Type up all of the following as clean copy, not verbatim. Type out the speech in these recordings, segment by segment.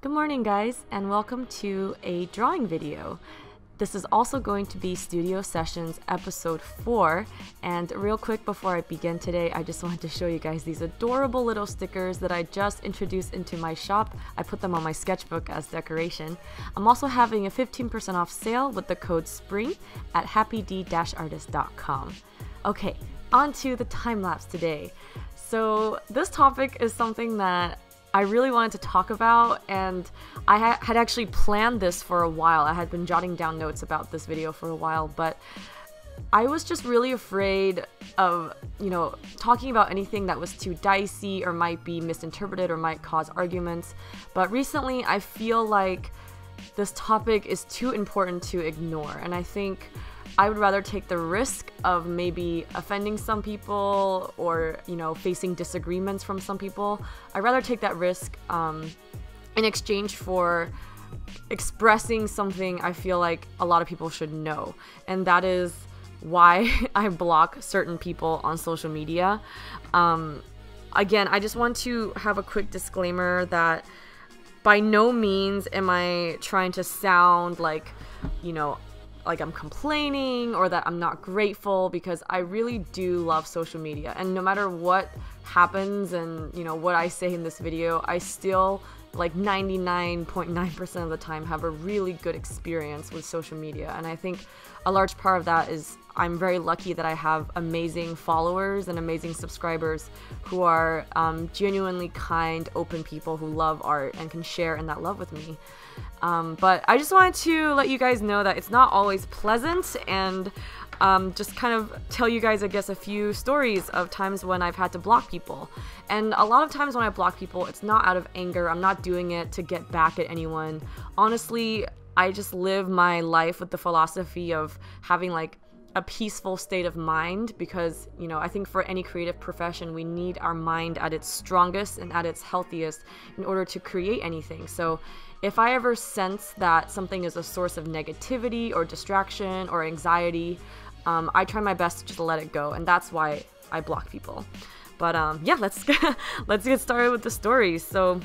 Good morning guys, and welcome to a drawing video. This is also going to be Studio Sessions episode 4, and real quick before I begin today, I just wanted to show you guys these adorable little stickers that I just introduced into my shop. I put them on my sketchbook as decoration. I'm also having a 15% off sale with the code SPRING at happyd-artist.com. Okay, on to the time-lapse today. So this topic is something that I really wanted to talk about, and I had actually planned this for a while. I had been jotting down notes about this video for a while, but I was just really afraid of, talking about anything that was too dicey or might be misinterpreted or might cause arguments. But recently I feel like this topic is too important to ignore, and I think I would rather take the risk of maybe offending some people or, facing disagreements from some people. I'd rather take that risk in exchange for expressing something I feel like a lot of people should know. And that is why I block certain people on social media. Again, I just want to have a quick disclaimer that by no means am I trying to sound like, like I'm complaining or that I'm not grateful, because I really do love social media, and no matter what happens and what I say in this video, I still, like 99.9% of the time, have a really good experience with social media. And I think a large part of that is I'm very lucky that I have amazing followers and amazing subscribers who are genuinely kind, open people who love art and can share in that love with me. But I just wanted to let you guys know that it's not always pleasant, and just kind of tell you guys, I guess, a few stories of times when I've had to block people. And a lot of times when I block people, it's not out of anger. I'm not doing it to get back at anyone. Honestly, I just live my life with the philosophy of having like a peaceful state of mind, because I think for any creative profession we need our mind at its strongest and at its healthiest in order to create anything. So if I ever sense that something is a source of negativity or distraction or anxiety, I try my best to just let it go, and that's why I block people. But yeah, let's get started with the stories. So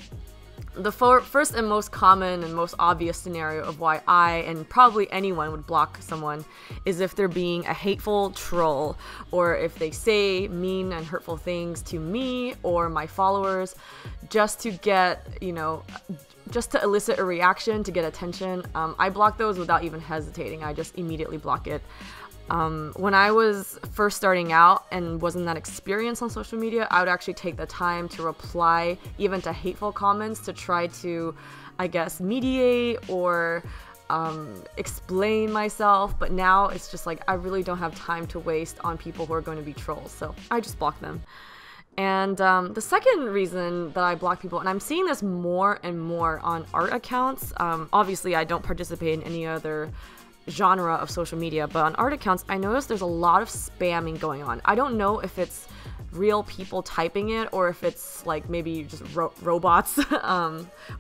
the first and most common and most obvious scenario of why I and probably anyone would block someone is if they're being a hateful troll, or if they say mean and hurtful things to me or my followers just to get, just to elicit a reaction, to get attention. I block those without even hesitating. I just immediately block it. When I was first starting out and wasn't that experienced on social media, I would actually take the time to reply even to hateful comments to try to, I guess, mediate or explain myself. But now it's just like I really don't have time to waste on people who are going to be trolls, so I just block them. And the second reason that I block people, and I'm seeing this more and more on art accounts, obviously I don't participate in any other genre of social media, but on art accounts I notice there's a lot of spamming going on. I don't know if it's real people typing it or if it's like maybe just robots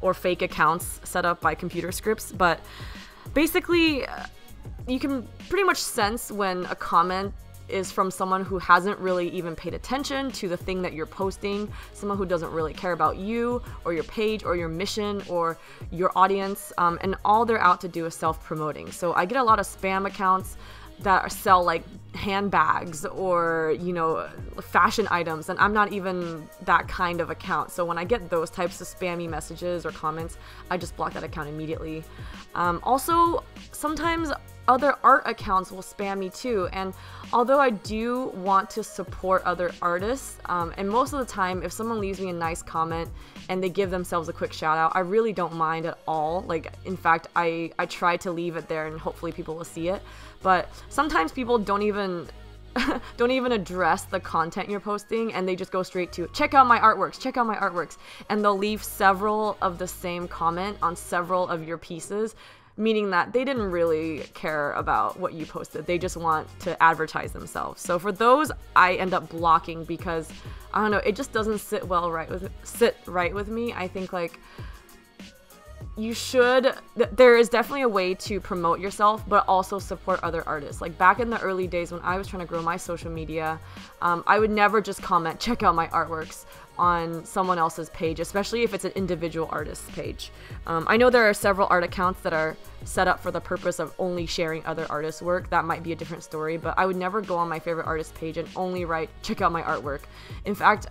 or fake accounts set up by computer scripts, but basically you can pretty much sense when a comment is from someone who hasn't really even paid attention to the thing that you're posting, someone who doesn't really care about you or your page or your mission or your audience, and all they're out to do is self-promoting. So I get a lot of spam accounts that sell like handbags or fashion items, and I'm not even that kind of account. So when I get those types of spammy messages or comments, I just block that account immediately. Also, sometimes other art accounts will spam me too, and although I do want to support other artists, and most of the time if someone leaves me a nice comment and they give themselves a quick shout out, I really don't mind at all. Like, in fact, I try to leave it there and hopefully people will see it. But sometimes people don't even address the content you're posting, and they just go straight to check out my artworks, and they'll leave several of the same comment on several of your pieces, meaning that they didn't really care about what you posted. They just want to advertise themselves. So for those, I end up blocking because, I don't know, it just doesn't sit right with me. I think like there is definitely a way to promote yourself, but also support other artists. Like back in the early days when I was trying to grow my social media, I would never just comment, check out my artworks on someone else's page, especially if it's an individual artist's page. I know there are several art accounts that are set up for the purpose of only sharing other artists' work. That might be a different story, but I would never go on my favorite artist's page and only write, check out my artwork. In fact,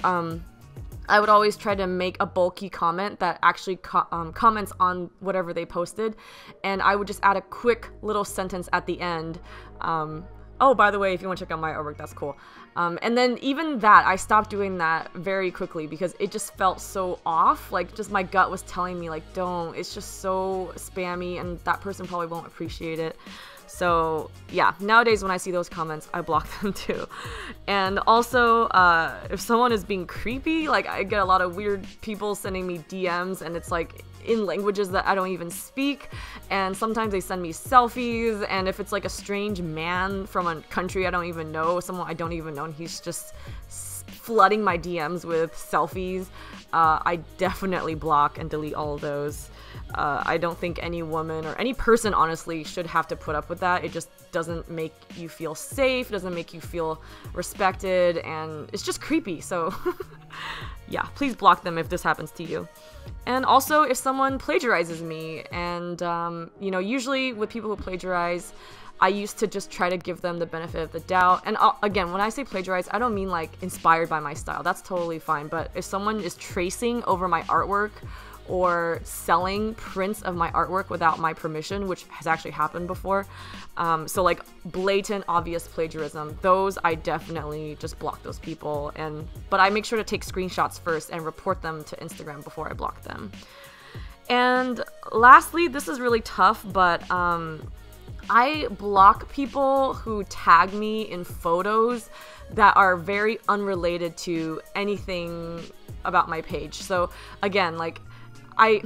I would always try to make a bulky comment that actually comments on whatever they posted, and I would just add a quick little sentence at the end. Oh, by the way, if you want to check out my artwork, that's cool. And then even that, I stopped doing that very quickly because it just felt so off. Like, just my gut was telling me, like, don't. It's just so spammy, and that person probably won't appreciate it. So yeah, nowadays when I see those comments, I block them too. And also, if someone is being creepy, like I get a lot of weird people sending me DMs, and it's like in languages that I don't even speak, and sometimes they send me selfies, and if it's like a strange man from a country I don't even know, someone I don't even know, and he's just flooding my DMs with selfies, I definitely block and delete all of those. I don't think any woman or any person, honestly, should have to put up with that. It just doesn't make you feel safe, doesn't make you feel respected, and it's just creepy. So yeah, please block them if this happens to you. And also, if someone plagiarizes me, and you know, usually with people who plagiarize, I used to just try to give them the benefit of the doubt. And again, when I say plagiarize, I don't mean like inspired by my style. That's totally fine. But if someone is tracing over my artwork or selling prints of my artwork without my permission, which has actually happened before, so like blatant, obvious plagiarism, those I definitely just block those people. But I make sure to take screenshots first and report them to Instagram before I block them. And lastly, this is really tough, but I block people who tag me in photos that are very unrelated to anything about my page. So again, like I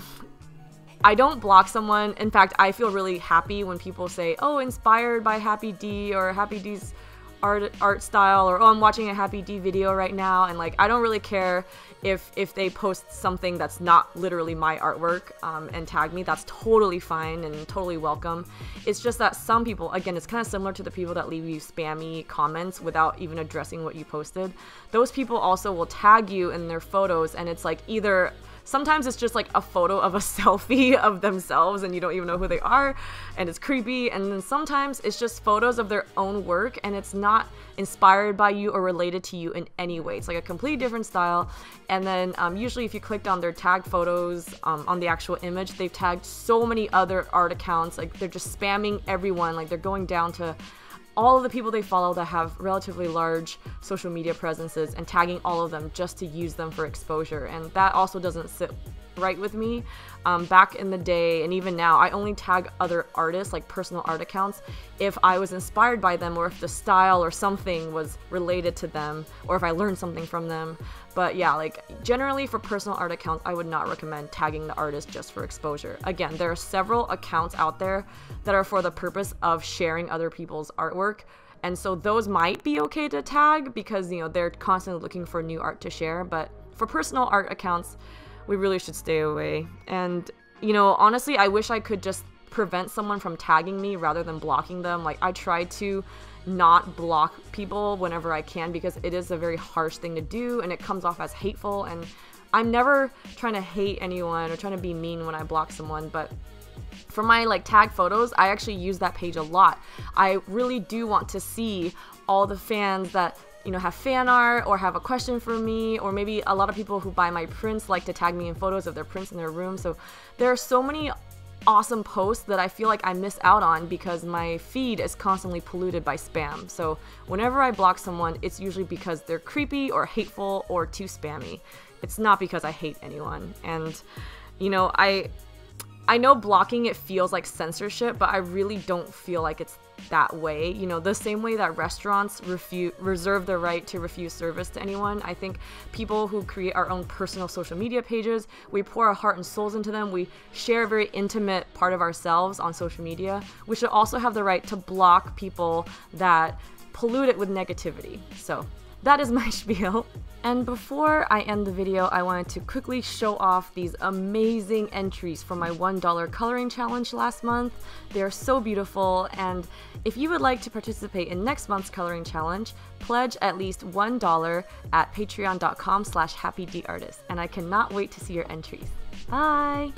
don't block someone. In fact, I feel really happy when people say, oh, inspired by Happy D, or Happy D's art style, or oh, I'm watching a Happy D video right now. And like, I don't really care if they post something that's not literally my artwork and tag me. That's totally fine and totally welcome. It's just that some people, again, it's kind of similar to the people that leave you spammy comments without even addressing what you posted. Those people also will tag you in their photos, and it's like either sometimes it's just like a photo of a selfie of themselves and you don't even know who they are, and it's creepy. And then sometimes it's just photos of their own work, and it's not inspired by you or related to you in any way. It's like a completely different style. And then usually if you clicked on their tag photos on the actual image, they've tagged so many other art accounts. Like they're just spamming everyone. Like they're going down to all of the people they follow that have relatively large social media presences and tagging all of them just to use them for exposure. And that also doesn't sit right with me. Back in the day, and even now, I only tag other artists, like personal art accounts, if I was inspired by them, or if the style or something was related to them, or if I learned something from them. But yeah, like generally for personal art accounts, I would not recommend tagging the artist just for exposure. Again, there are several accounts out there that are for the purpose of sharing other people's artwork. And so those might be okay to tag because, you know, they're constantly looking for new art to share. But for personal art accounts, we really should stay away. And, you know, honestly, I wish I could just prevent someone from tagging me rather than blocking them. Like, I try to not block people whenever I can because it is a very harsh thing to do and it comes off as hateful. And I'm never trying to hate anyone or trying to be mean when I block someone, but for my like tag photos, I actually use that page a lot. I really do want to see all the fans that, you know, have fan art or have a question for me, or maybe a lot of people who buy my prints like to tag me in photos of their prints in their room. So there are so many awesome posts that I feel like I miss out on because my feed is constantly polluted by spam. So whenever I block someone, it's usually because they're creepy or hateful or too spammy. It's not because I hate anyone. And, you know, I know blocking it feels like censorship, but I really don't feel like it's that way. You know, the same way that restaurants reserve the right to refuse service to anyone, I think people who create our own personal social media pages, we pour our heart and souls into them, we share a very intimate part of ourselves on social media, we should also have the right to block people that pollute it with negativity. So that is my spiel. And before I end the video, I wanted to quickly show off these amazing entries from my $1 coloring challenge last month. They are so beautiful, and if you would like to participate in next month's coloring challenge, pledge at least $1 at patreon.com/happydartist, and I cannot wait to see your entries. Bye!